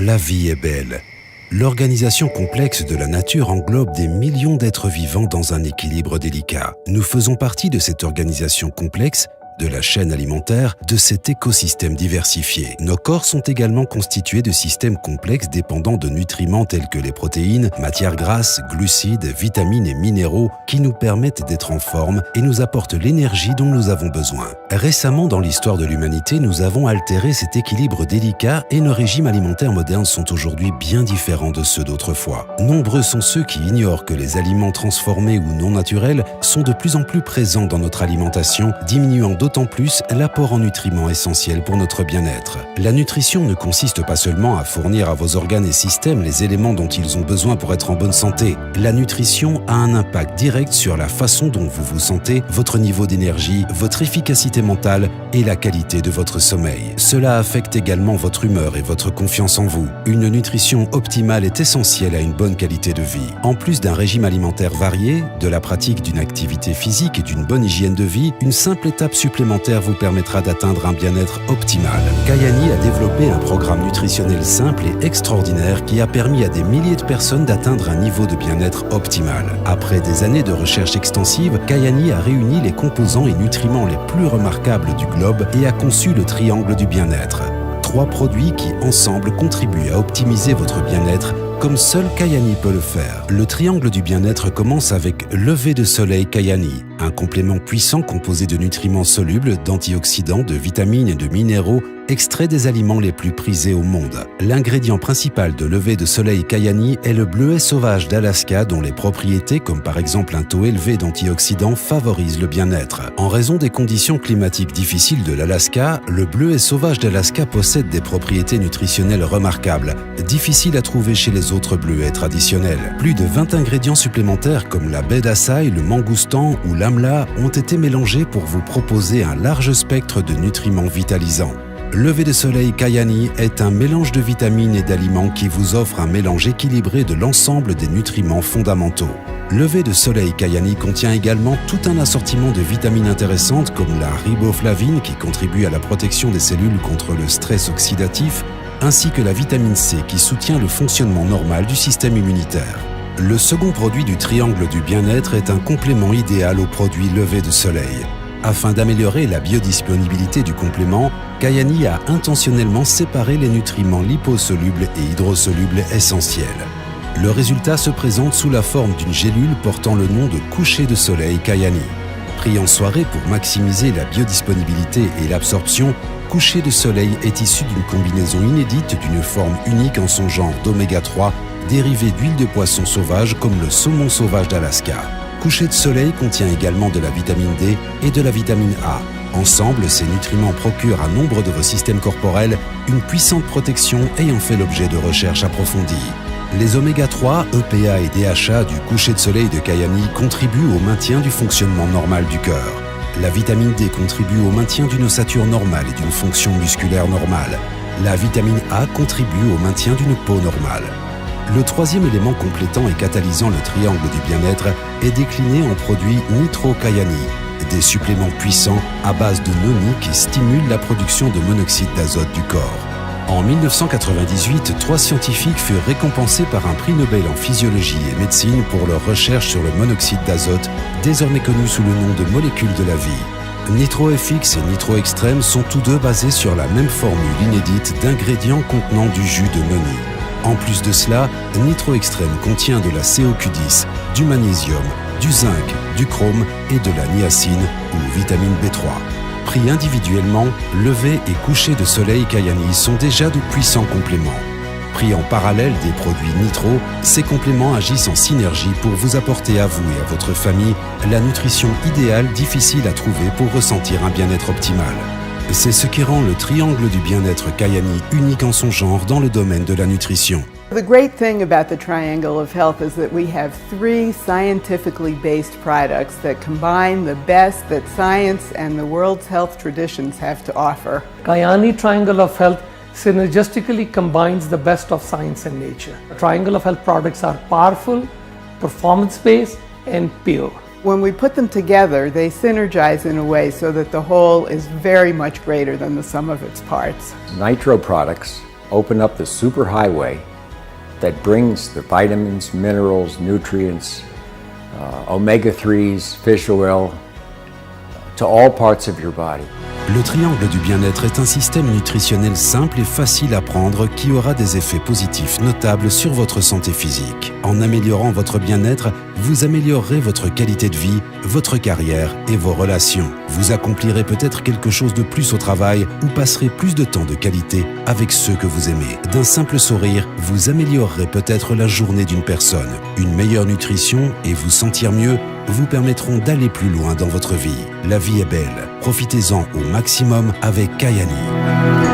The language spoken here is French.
la vie est belle. L'organisation complexe de la nature englobe des millions d'êtres vivants dans un équilibre délicat. Nous faisons partie de cette organisation complexe, de la chaîne alimentaire, de cet écosystème diversifié. Nos corps sont également constitués de systèmes complexes dépendant de nutriments tels que les protéines, matières grasses, glucides, vitamines et minéraux qui nous permettent d'être en forme et nous apportent l'énergie dont nous avons besoin. Récemment, dans l'histoire de l'humanité, nous avons altéré cet équilibre délicat et nos régimes alimentaires modernes sont aujourd'hui bien différents de ceux d'autrefois. Nombreux sont ceux qui ignorent que les aliments transformés ou non naturels sont de plus en plus présents dans notre alimentation, diminuant d'autant plus l'apport en nutriments essentiels pour notre bien-être. La nutrition ne consiste pas seulement à fournir à vos organes et systèmes les éléments dont ils ont besoin pour être en bonne santé. La nutrition a un impact direct sur la façon dont vous vous sentez, votre niveau d'énergie, votre efficacité mentale et la qualité de votre sommeil. Cela affecte également votre humeur et votre confiance en vous. Une nutrition optimale est essentielle à une bonne qualité de vie. En plus d'un régime alimentaire varié, de la pratique d'une activité physique et d'une bonne hygiène de vie, une simple étape supplémentaire vous permettra d'atteindre un bien-être optimal. Kayani a développé un programme nutritionnel simple et extraordinaire qui a permis à des milliers de personnes d'atteindre un niveau de bien-être optimal. Après des années de recherche extensive, Kayani a réuni les composants et nutriments les plus remarquables du globe et a conçu le triangle du bien-être. 3 produits qui, ensemble, contribuent à optimiser votre bien-être comme seul Kayani peut le faire. Le triangle du bien-être commence avec Lever de soleil Kayani, un complément puissant composé de nutriments solubles, d'antioxydants, de vitamines et de minéraux extrait des aliments les plus prisés au monde. L'ingrédient principal de Lever de soleil Kayani est le bleuet sauvage d'Alaska dont les propriétés, comme par exemple un taux élevé d'antioxydants, favorisent le bien-être. En raison des conditions climatiques difficiles de l'Alaska, le bleuet sauvage d'Alaska possède des propriétés nutritionnelles remarquables, difficiles à trouver chez les autres bleuets traditionnels. Plus de 20 ingrédients supplémentaires comme la baie d'Açaï, le mangoustan ou l'amla ont été mélangés pour vous proposer un large spectre de nutriments vitalisants. Lever de soleil Kayani est un mélange de vitamines et d'aliments qui vous offre un mélange équilibré de l'ensemble des nutriments fondamentaux. Lever de soleil Kayani contient également tout un assortiment de vitamines intéressantes comme la riboflavine qui contribue à la protection des cellules contre le stress oxydatif, ainsi que la vitamine C qui soutient le fonctionnement normal du système immunitaire. Le second produit du triangle du bien-être est un complément idéal au produit Lever de soleil. Afin d'améliorer la biodisponibilité du complément, Kayani a intentionnellement séparé les nutriments liposolubles et hydrosolubles essentiels. Le résultat se présente sous la forme d'une gélule portant le nom de coucher de soleil Kayani. Pris en soirée pour maximiser la biodisponibilité et l'absorption, coucher de soleil est issu d'une combinaison inédite d'une forme unique en son genre d'oméga 3, dérivé d'huile de poisson sauvage comme le saumon sauvage d'Alaska. Coucher de soleil contient également de la vitamine D et de la vitamine A. Ensemble, ces nutriments procurent à nombre de vos systèmes corporels une puissante protection ayant fait l'objet de recherches approfondies. Les oméga 3, EPA et DHA du coucher de soleil de Kayani contribuent au maintien du fonctionnement normal du cœur. La vitamine D contribue au maintien d'une ossature normale et d'une fonction musculaire normale. La vitamine A contribue au maintien d'une peau normale. Le troisième élément complétant et catalysant le triangle du bien-être est décliné en produit Nitro Kayani, des suppléments puissants à base de noni qui stimulent la production de monoxyde d'azote du corps. En 1998, 3 scientifiques furent récompensés par un prix Nobel en physiologie et médecine pour leurs recherches sur le monoxyde d'azote, désormais connu sous le nom de molécule de la vie. NitroFX et Nitro Extreme sont tous deux basés sur la même formule inédite d'ingrédients contenant du jus de noni. En plus de cela, Nitro Extreme contient de la CoQ10, du magnésium, du zinc, du chrome et de la niacine ou vitamine B3. Pris individuellement, Lever et coucher de soleil Kayani sont déjà de puissants compléments. Pris en parallèle des produits Nitro, ces compléments agissent en synergie pour vous apporter à vous et à votre famille la nutrition idéale difficile à trouver pour ressentir un bien-être optimal. C'est ce qui rend le triangle du bien-être Kayani unique en son genre dans le domaine de la nutrition. The great thing about the Triangle of Health is that we have 3 scientifically based products that combine the best that science and the world's health traditions have to offer. Kayani Triangle of Health synergistically combines the best of science and nature. The Triangle of Health products are powerful, performance-based, and pure. When we put them together, they synergize in a way so that the whole is very much greater than the sum of its parts. Nitro products open up the superhighway that brings the vitamins, minerals, nutrients, omega-3s, fish oil, to all parts of your body. Le triangle du bien-être est un système nutritionnel simple et facile à prendre qui aura des effets positifs notables sur votre santé physique. En améliorant votre bien-être, vous améliorerez votre qualité de vie, votre carrière et vos relations. Vous accomplirez peut-être quelque chose de plus au travail ou passerez plus de temps de qualité avec ceux que vous aimez. D'un simple sourire, vous améliorerez peut-être la journée d'une personne. Une meilleure nutrition et vous sentir mieux vous permettront d'aller plus loin dans votre vie. La vie est belle. Profitez-en au maximum avec Kyani.